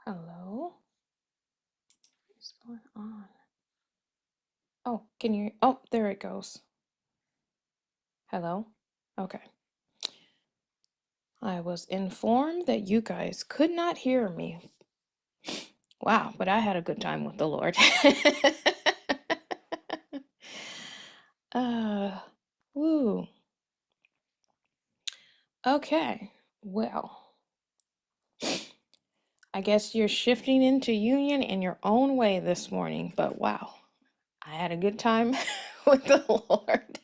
Hello? What's going on? Oh, can you? Oh, there it goes. Hello? Okay. I was informed that you guys could not hear me. Wow, but I had a good time with the Lord. uh, woo. Okay. Well, I guess you're shifting into union in your own way this morning, but wow, I had a good time with the Lord.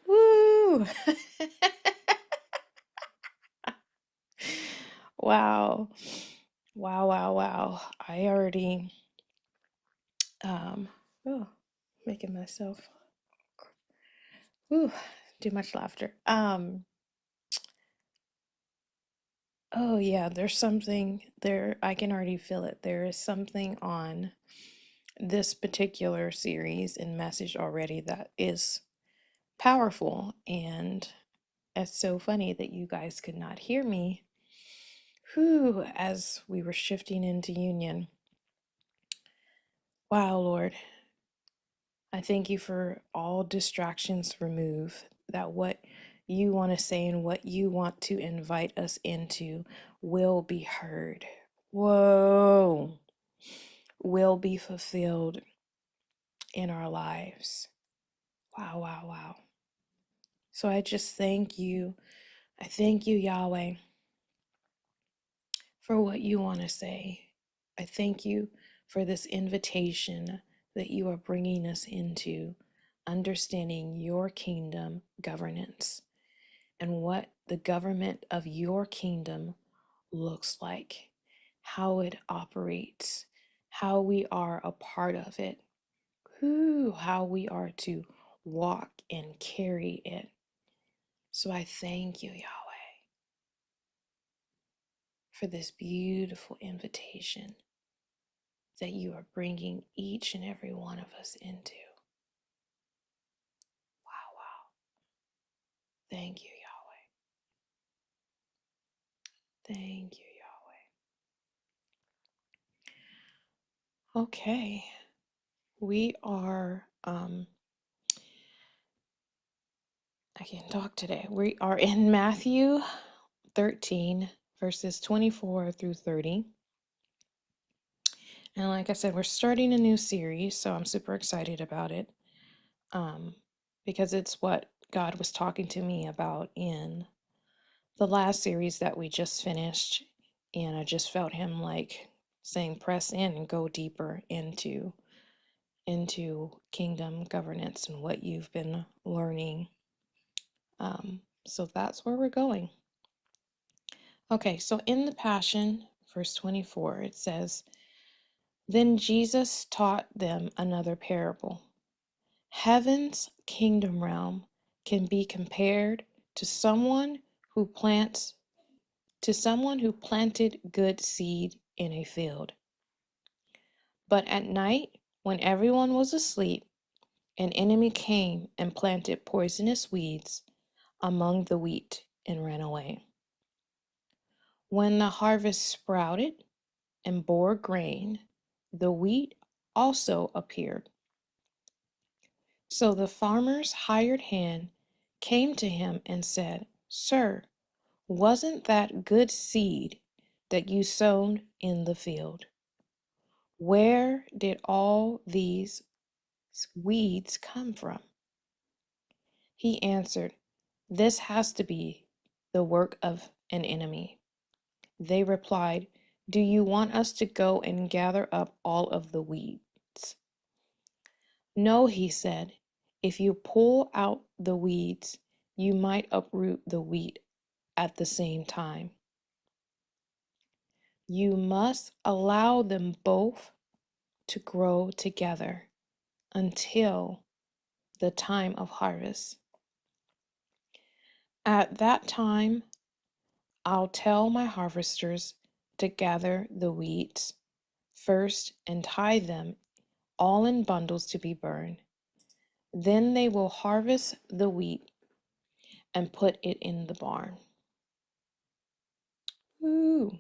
Woo! Wow. Wow, wow, wow. I already um oh, making myself ooh, too much laughter. Oh yeah, there's something there. I can already feel it. There is something on this particular series and message already that is powerful, and it's so funny that you guys could not hear me. Whew, as we were shifting into union. Wow, Lord. I thank you for all distractions removed, that what you want to say and what you want to invite us into will be heard. Whoa, will be fulfilled in our lives. Wow, wow, wow. So I just thank you. I thank you, Yahweh, for what you want to say. I thank you for this invitation that you are bringing us into understanding your kingdom governance and what the government of your kingdom looks like, how it operates, how we are a part of it, how we are to walk and carry it. So I thank you, Yahweh, for this beautiful invitation that you are bringing each and every one of us into. Wow, wow. Thank you, Yahweh. Thank you, Yahweh. Okay. We are I can't talk today. We are in Matthew 13, verses 24 through 30. And like I said, we're starting a new series, so I'm super excited about it. Because it's what God was talking to me about in the last series that we just finished. And I just felt him like saying, press in and go deeper into kingdom governance and what you've been learning. So that's where we're going. Okay, so in the Passion, verse 24, it says, Then Jesus taught them another parable. Heaven's kingdom realm can be compared to someone who planted good seed in a field. But at night, when everyone was asleep, an enemy came and planted poisonous weeds among the wheat and ran away. When the harvest sprouted and bore grain, the wheat also appeared. So the farmer's hired hand came to him and said, Sir, wasn't that good seed that you sown in the field? Where did all these weeds come from? He answered, This has to be the work of an enemy. They replied, Do you want us to go and gather up all of the weeds? No, he said, if you pull out the weeds, you might uproot the wheat at the same time. You must allow them both to grow together until the time of harvest. At that time, I'll tell my harvesters to gather the weeds first and tie them all in bundles to be burned. Then they will harvest the wheat and put it in the barn. Ooh,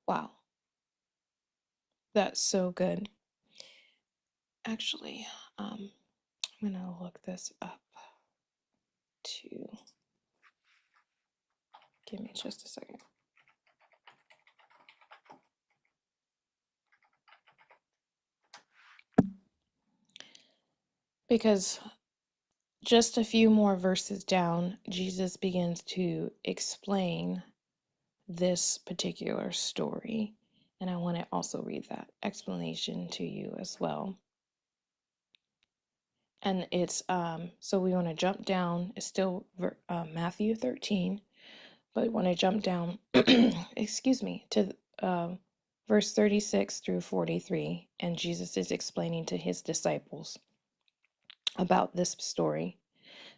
wow, that's so good. Actually, I'm gonna look this up too. Give me just a second. Because just a few more verses down, Jesus begins to explain this particular story. And I want to also read that explanation to you as well. And it's so we want to jump down. It's still Matthew 13, but we want to jump down, excuse me, to verse 36 through 43. And Jesus is explaining to his disciples about this story.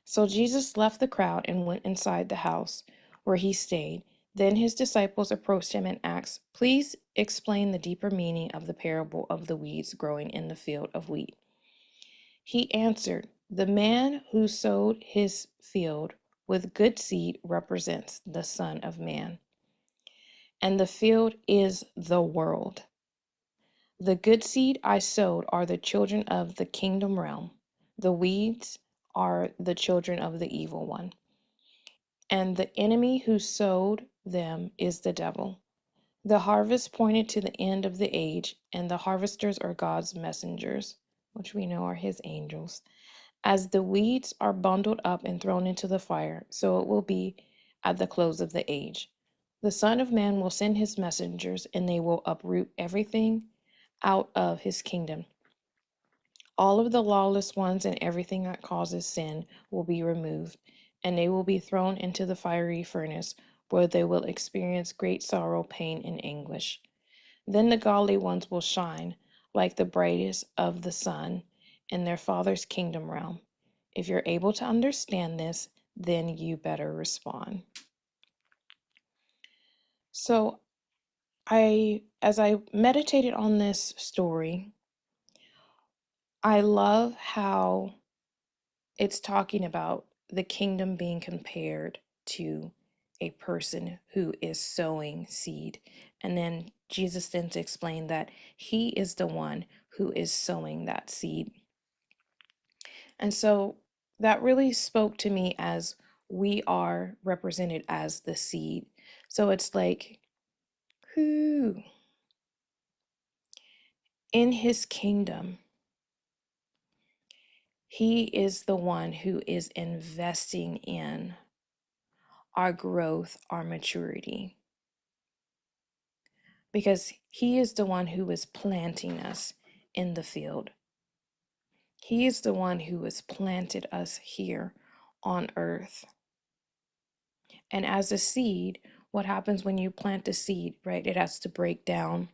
So Jesus left the crowd and went inside the house where he stayed. Then his disciples approached him and asked, "Please explain the deeper meaning of the parable of the weeds growing in the field of wheat." He answered, "The man who sowed his field with good seed represents the Son of Man, and the field is the world. The good seed I sowed are the children of the kingdom realm. The weeds are the children of the evil one. And the enemy who sowed them is the devil. The harvest pointed to the end of the age, and the harvesters are God's messengers, which we know are his angels. As the weeds are bundled up and thrown into the fire, so it will be at the close of the age. The Son of Man will send his messengers, and they will uproot everything out of his kingdom. All of the lawless ones and everything that causes sin will be removed, and they will be thrown into the fiery furnace, where they will experience great sorrow, pain, and anguish. Then the godly ones will shine like the brightest of the sun in their Father's kingdom realm. If you're able to understand this, then you better respond. So, as I meditated on this story, I love how it's talking about the kingdom being compared to a person who is sowing seed. And then Jesus then to explain that he is the one who is sowing that seed. And so that really spoke to me as we are represented as the seed. So it's like, who in his kingdom, he is the one who is investing in our growth, our maturity, because he is the one who is planting us in the field. He is the one who has planted us here on earth. And as a seed, what happens when you plant a seed, right? It has to break down.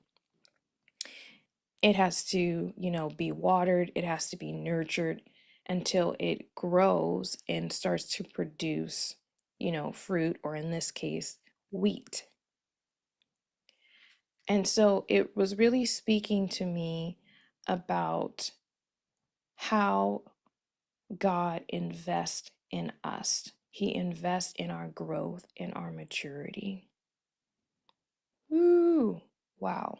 It has to, be watered. It has to be nurtured until it grows and starts to produce, fruit, or in this case, wheat. And so it was really speaking to me about how God invests in us. He invests in our growth, in our maturity. Ooh, wow.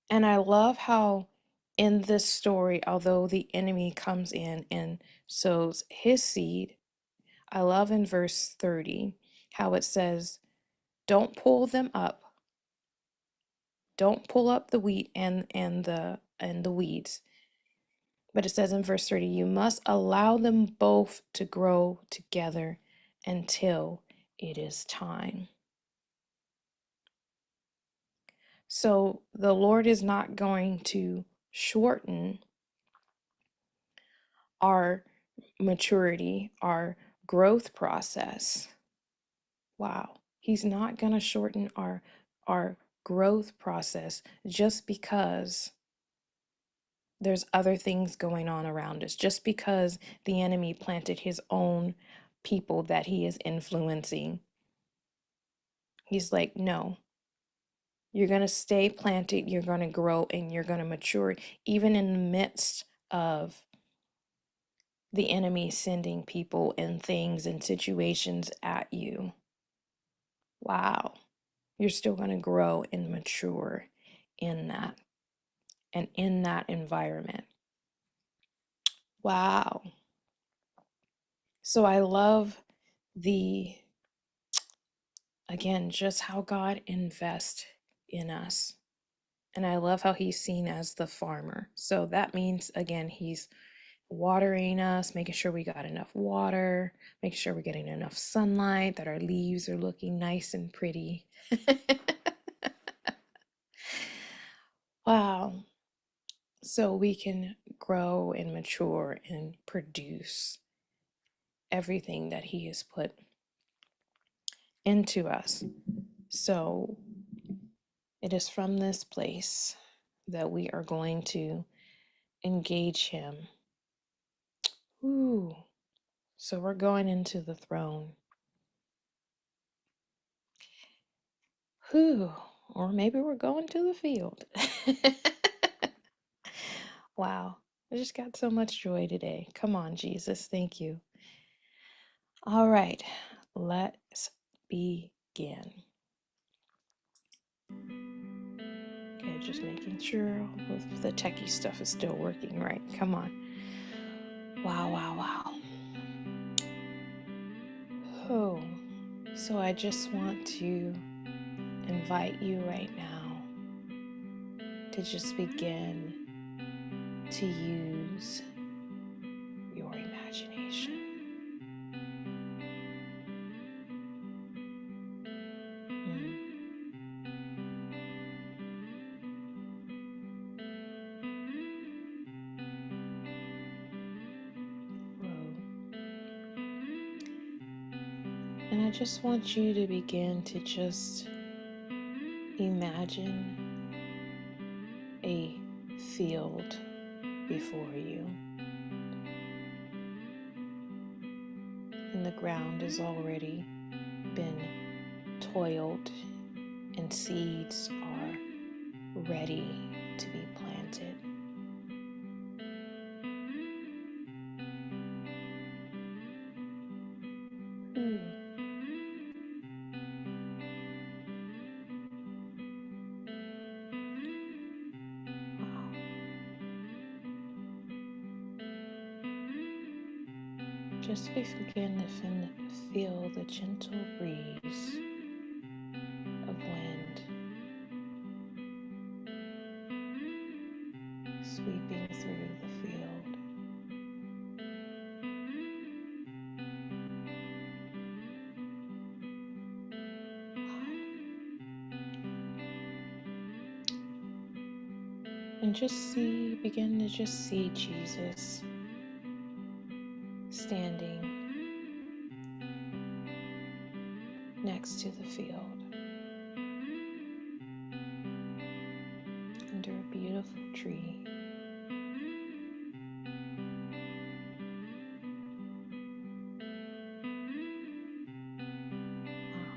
And I love how in this story, although the enemy comes in and sows his seed, I love in verse 30 how it says, "Don't pull them up. Don't pull up the wheat and the weeds." But it says in verse 30, "You must allow them both to grow together until it is time." So the Lord is not going to shorten our maturity, our growth process. Wow. He's not going to shorten our growth process just because there's other things going on around us, just because the enemy planted his own people that he is influencing. He's like, no, you're going to stay planted, you're going to grow, and you're going to mature, even in the midst of the enemy sending people and things and situations at you. Wow. You're still going to grow and mature in that and in that environment. Wow. So I love again, just how God invests in us. And I love how he's seen as the farmer. So that means, again, he's watering us, making sure we got enough water, making sure we're getting enough sunlight, that our leaves are looking nice and pretty. Wow. So we can grow and mature and produce everything that he has put into us. So it is from this place that we are going to engage him. Ooh. So we're going into the throne. Whew. Or maybe we're going to the field. Wow. I just got so much joy today. Come on, Jesus. Thank you. All right. Let's begin. Okay, just making sure all of the techie stuff is still working right. Come on. Wow, wow, wow. Oh, so I just want to invite you right now to just begin to use your imagination. And I just want you to begin to just imagine a field before you. And the ground has already been toiled and seeds are ready to be planted. Wow. Just begin to feel the gentle breeze of wind sweeping through the field. And begin to just see Jesus standing next to the field under a beautiful tree. Wow.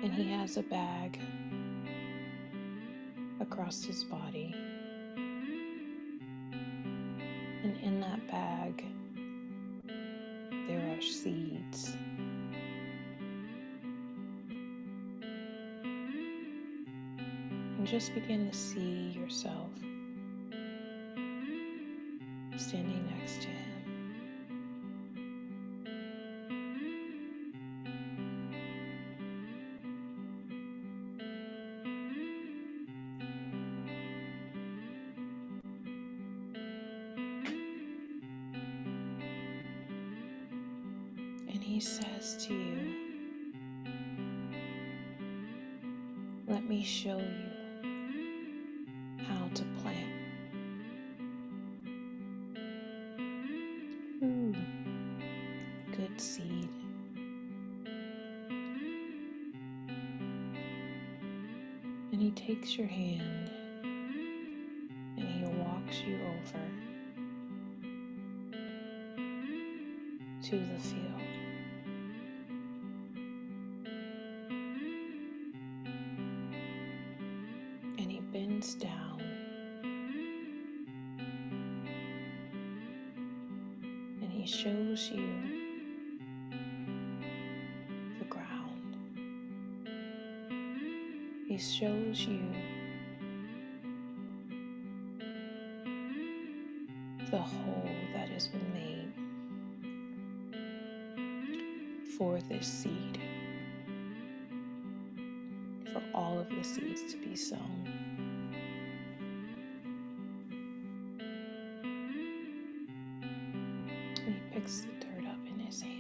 And he has a bag across his body. And in that bag, there are seeds. And just begin to see yourself standing next to him. And he says to you, let me show you how to plant. Ooh, good seed. And he takes your hand and he walks you over to the field. And he bends down He shows you the ground. He shows you the hole that has been made for this seed, for all of the seeds to be sown. And he picks the dirt up in his hand.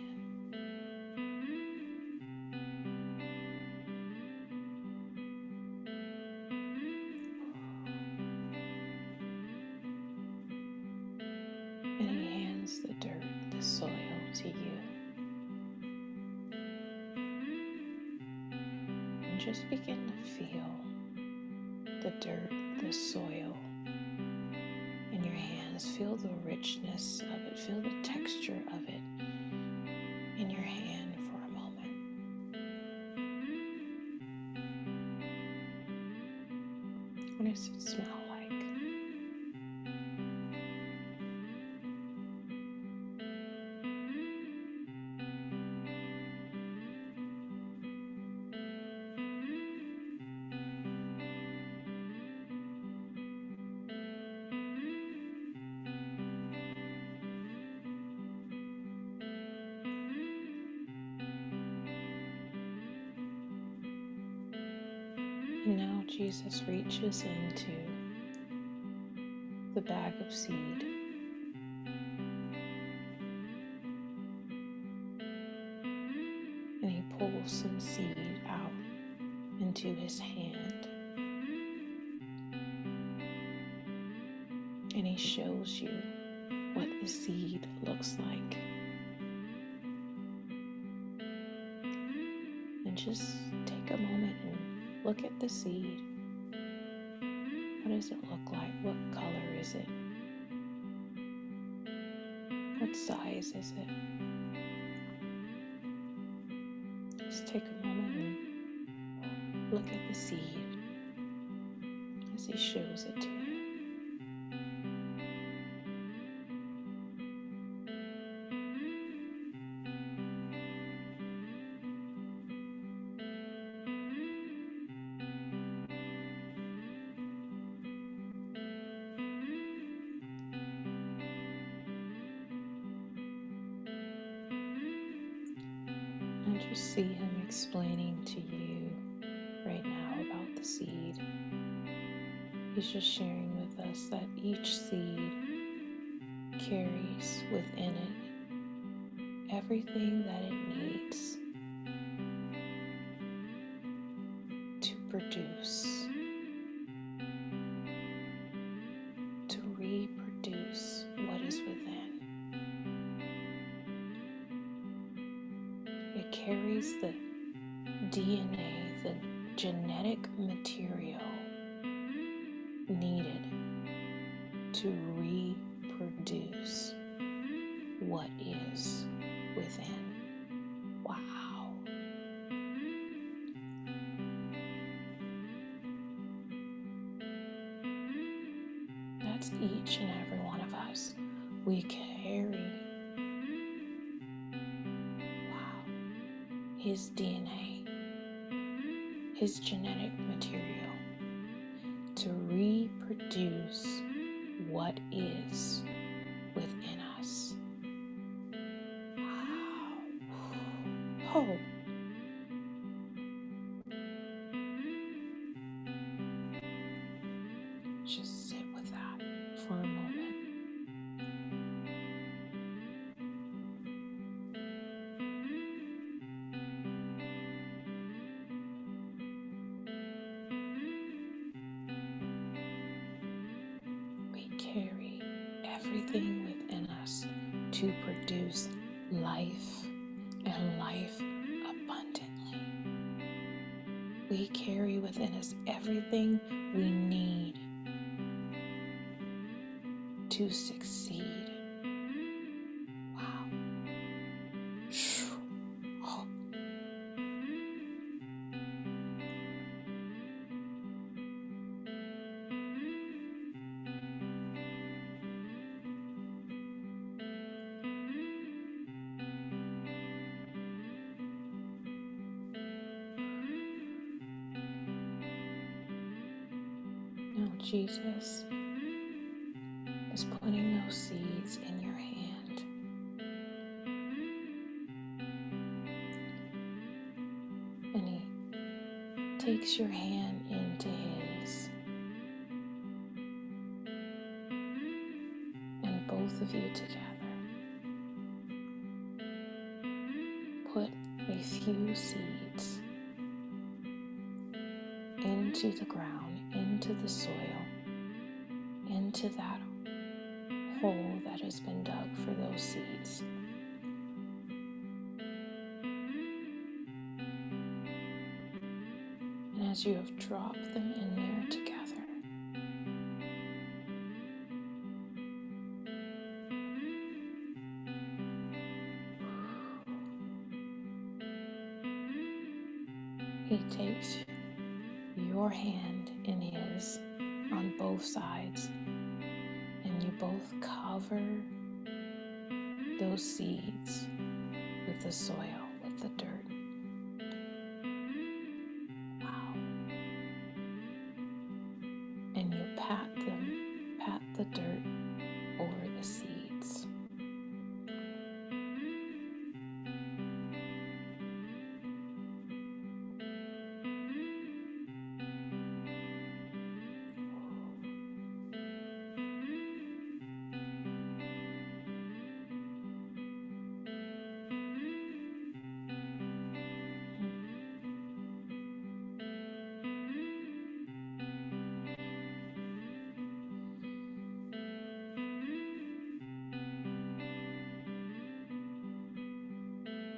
And he hands the dirt, the soil, to you. And just begin to feel the dirt, the soil in your hands. Feel the richness of it. Feel the texture of it in your hand for a moment. What does it smell like? And now Jesus reaches into the bag of seed and he pulls some seed out into his hand. And he shows you what the seed looks like. And just take a moment and look at the seed. What does it look like? What color is it? What size is it? Just take a moment and look at the seed as he shows it to you. And just see him explaining to you right now about the seed. He's just sharing with us that each seed carries within it everything that it needs to produce, to reproduce what is within. It carries the DNA, the genetic material needed to reproduce what is within. Wow. That's each and every one of us. We carry, wow, his DNA, his genetic material to reproduce what is within us. Wow. Oh. Just sit with that for a moment. We carry everything within us to produce life and life abundantly. We carry within us everything we need to succeed. Wow. Oh. Jesus is putting those seeds in your hand. And He takes your hand into His. And both of you together put a few seeds into the ground, into the soil, into that hole that has been dug for those seeds. And as you have dropped them in there together, He takes your hand in His on both sides, and you both cover those seeds with the soil, with the dirt. Wow. And you pat the dirt over the seeds.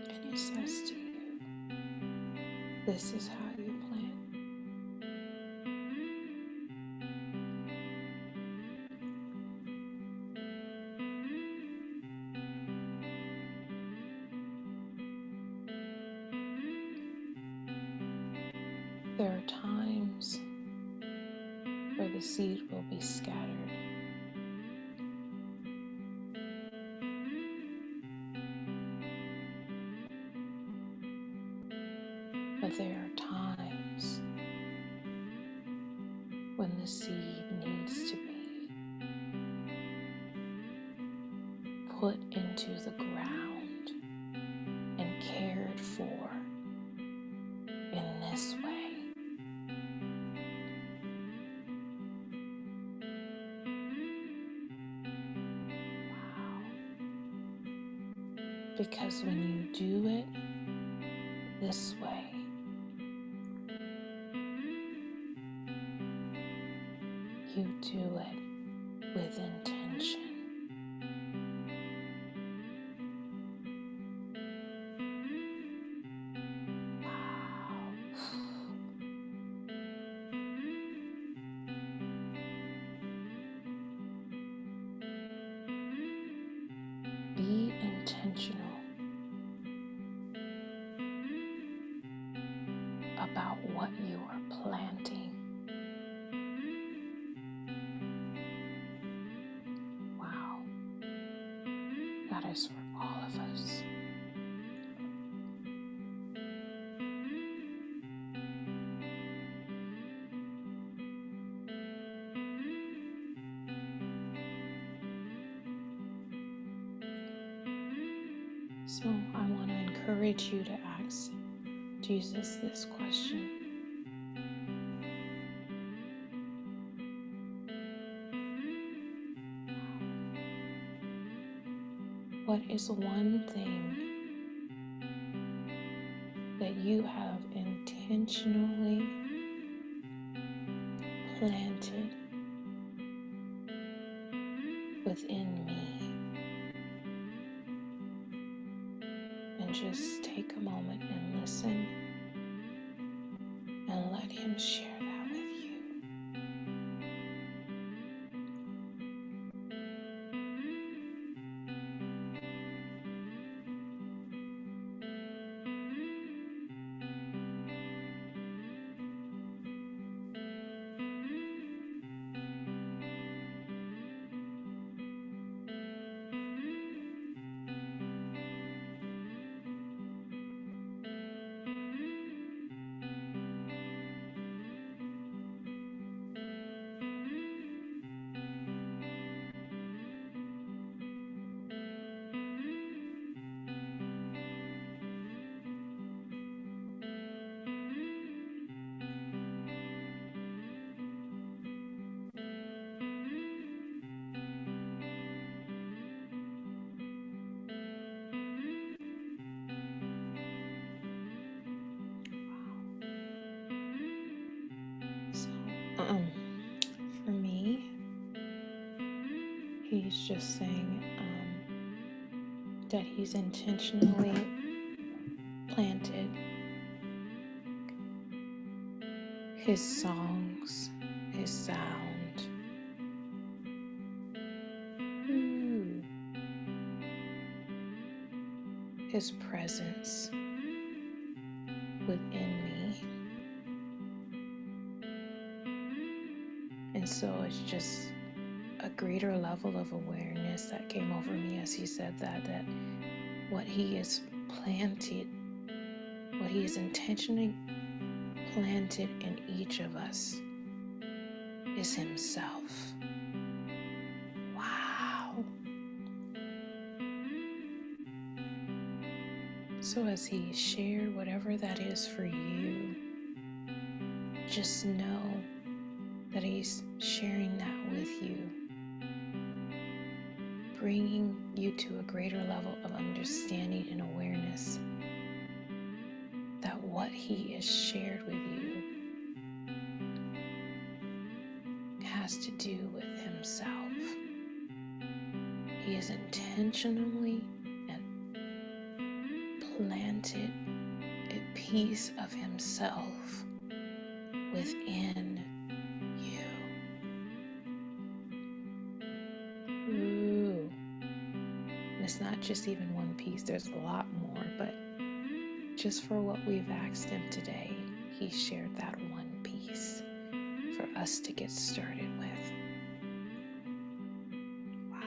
And He says to you, this is how you plant. There are times where the seed will be scattered. But there are times when the seed needs to be put into the ground and cared for in this way. Wow. Because when you do it this way, you do it with intention. Wow. Be intentional about what you are planting. Wow. That is for all of us. So I want to encourage you to ask Jesus this question. What is one thing that you have intentionally planted within me? And just take a moment and listen and let Him share that with you. just saying that he's intentionally planted his songs, his sound, his presence within me. And so it's just a greater level of awareness that came over me as he said that what he has planted, what he has intentionally planted in each of us is himself. Wow. So as he shared whatever that is for you, just know that he's sharing that with you, bringing you to a greater level of understanding and awareness that what he has shared with you has to do with himself. He has intentionally planted a piece of himself within you. Ooh. And it's not just even one piece, there's a lot more, but just for what we've asked him today, he shared that one piece for us to get started with. Wow.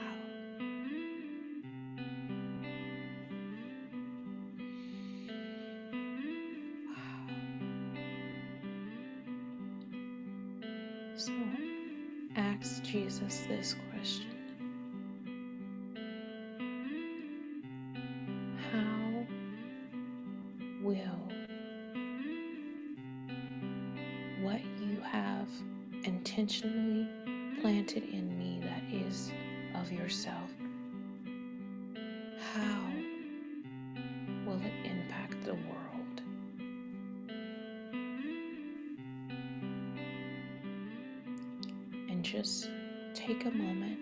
Wow. So ask Jesus this question. How will what you have intentionally planted in me that is of yourself, how will it impact the world? And just take a moment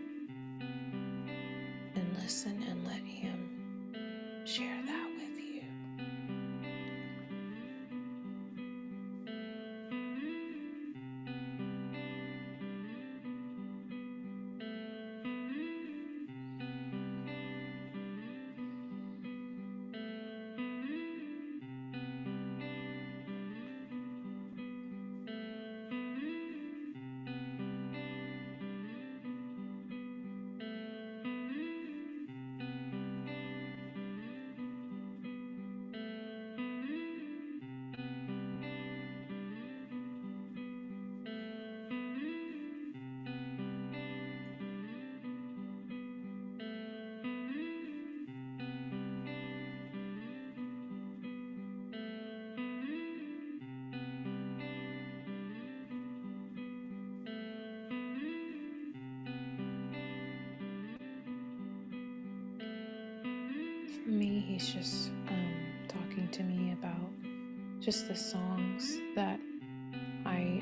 and listen and let him share that with you. For me, he's just talking to me about just the songs that I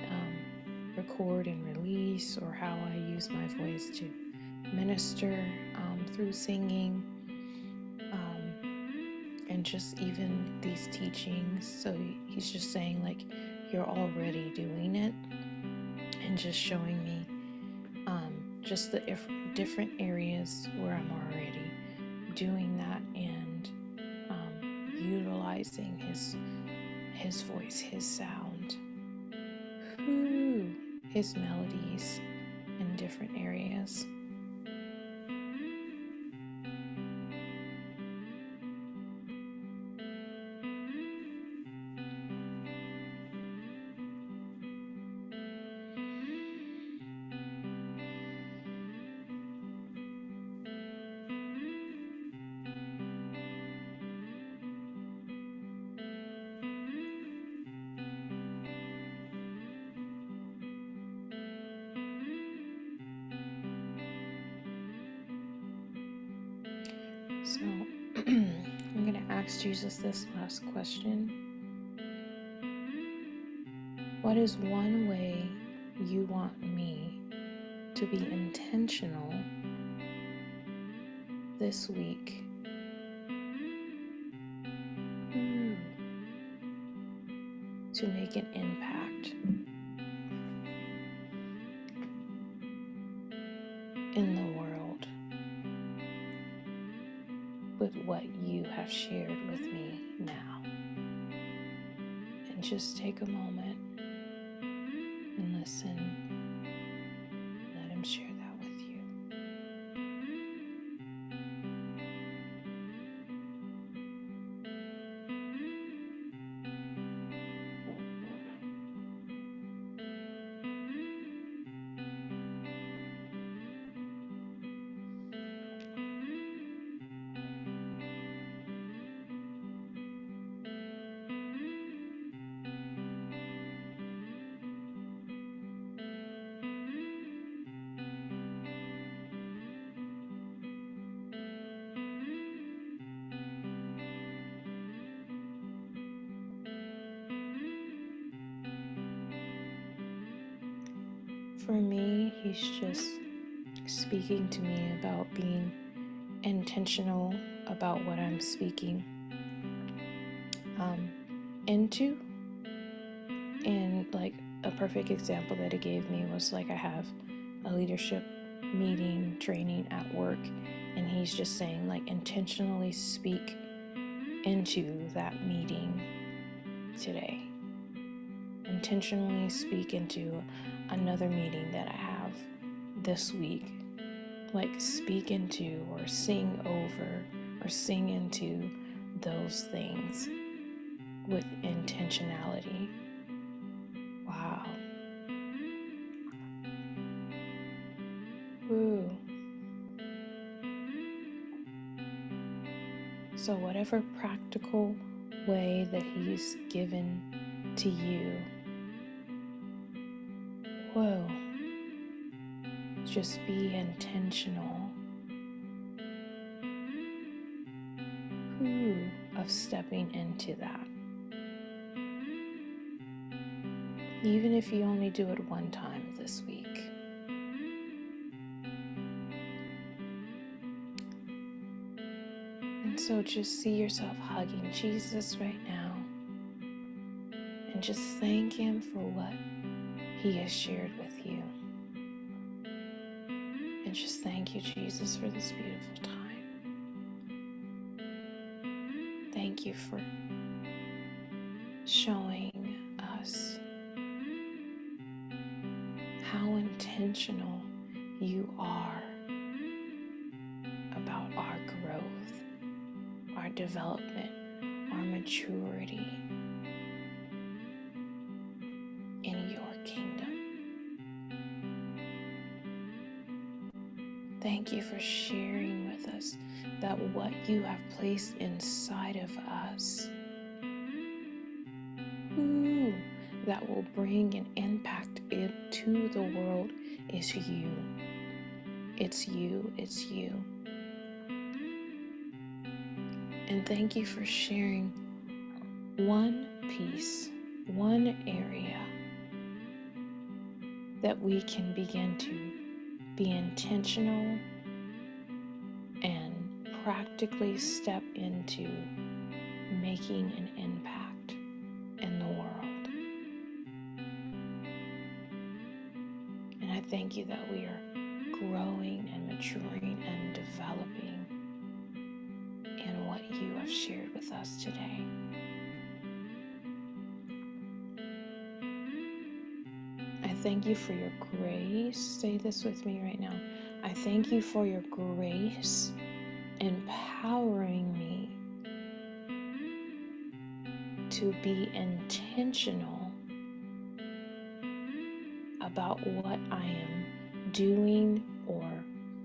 record and release, or how I use my voice to minister through singing, and just even these teachings. So he's just saying, like, you're already doing it, and just showing me just the different areas where I'm already doing that, and utilizing his voice, his sound, his melodies in different areas. So I'm going to ask Jesus this last question. What is one way you want me to be intentional this week to make an impact in the world with what you have shared with me now. And just take a moment and listen. Let him share that with you. For me, he's just speaking to me about being intentional about what I'm speaking into. And like a perfect example that he gave me was like I have a leadership meeting training at work, and he's just saying like intentionally speak into that meeting today. Intentionally speak into another meeting that I have this week. Like speak into or sing over or sing into those things with intentionality. Wow. Ooh. So whatever practical way that he's given to you, whoa, just be intentional of stepping into that. Even if you only do it one time this week. And so just see yourself hugging Jesus right now and just thank him for what he has shared with you. And just thank you, Jesus, for this beautiful time. Thank you for showing us how intentional you are about our growth, our development, our maturity in your kingdom. Thank you for sharing with us that what you have placed inside of us, that will bring an impact into the world is you. It's you, it's you. And thank you for sharing one piece, one area that we can begin to be intentional and practically step into making an impact in the world. And I thank you that we are growing and maturing and developing in what you have shared with us today. I thank you for your grace. Say this with me right now. I thank you for your grace empowering me to be intentional about what I am doing or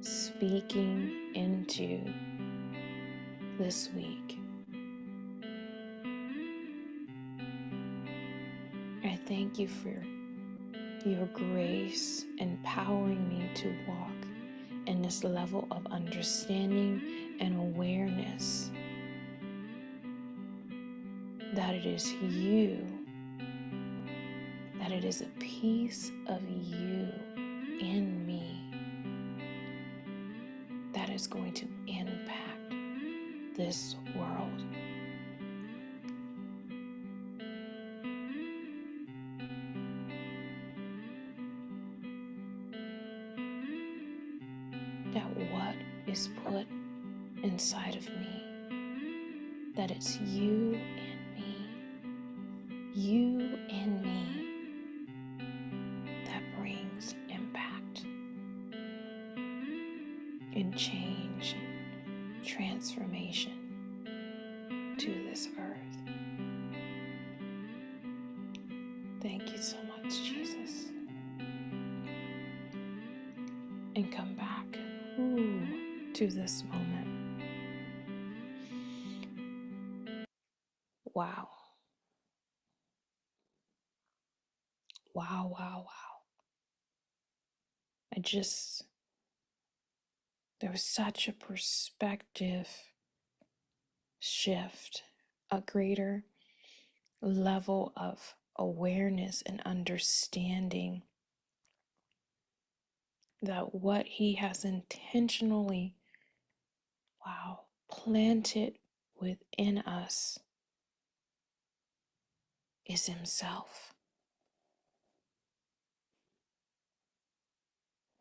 speaking into this week. I thank you for your grace empowering me to walk in this level of understanding and awareness that it is you, that it is a piece of you in me that is going to impact this world. That what is put inside of me, that it's you and me, you and me, that brings impact and change and transformation to this earth. Thank you so much, Jesus. And come back to this moment. Wow. Wow, wow, wow. There was such a perspective shift, a greater level of awareness and understanding that what he has intentionally, planted within us is himself.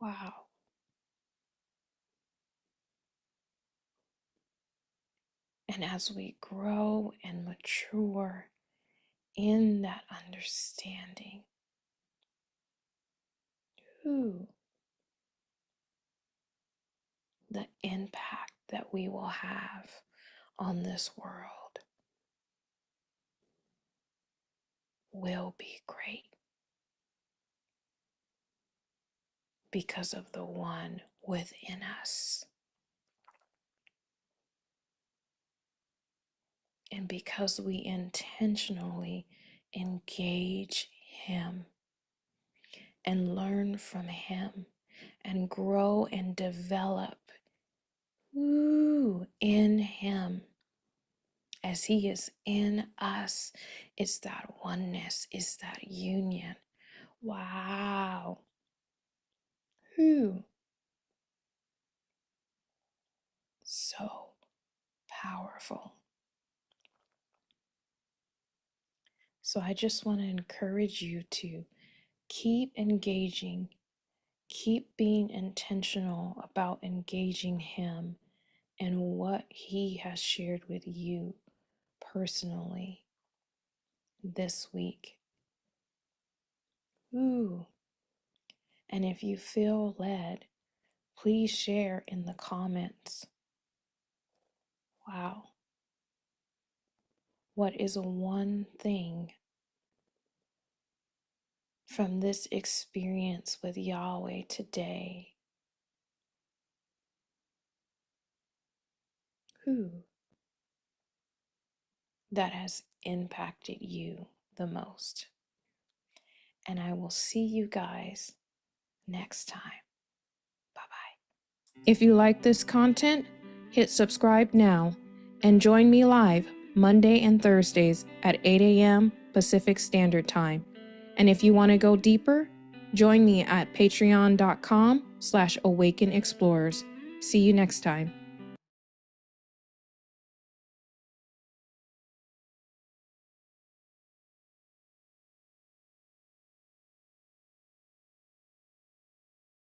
Wow. And as we grow and mature in that understanding, the impact that we will have on this world will be great because of the one within us. And because we intentionally engage him and learn from him and grow and develop in him as he is in us, it's that oneness, it's that union. Wow. So powerful. So I just want to encourage you to keep engaging, keep being intentional about engaging him and what he has shared with you personally this week. And if you feel led, please share in the comments. Wow. What is one thing from this experience with Yahweh today that has impacted you the most? And I will see you guys next time. Bye-bye. If you like this content, hit subscribe now and join me live Monday and Thursdays at 8 a.m. Pacific Standard Time. And if you want to go deeper, join me at patreon.com/awakenexplorers. See you next time.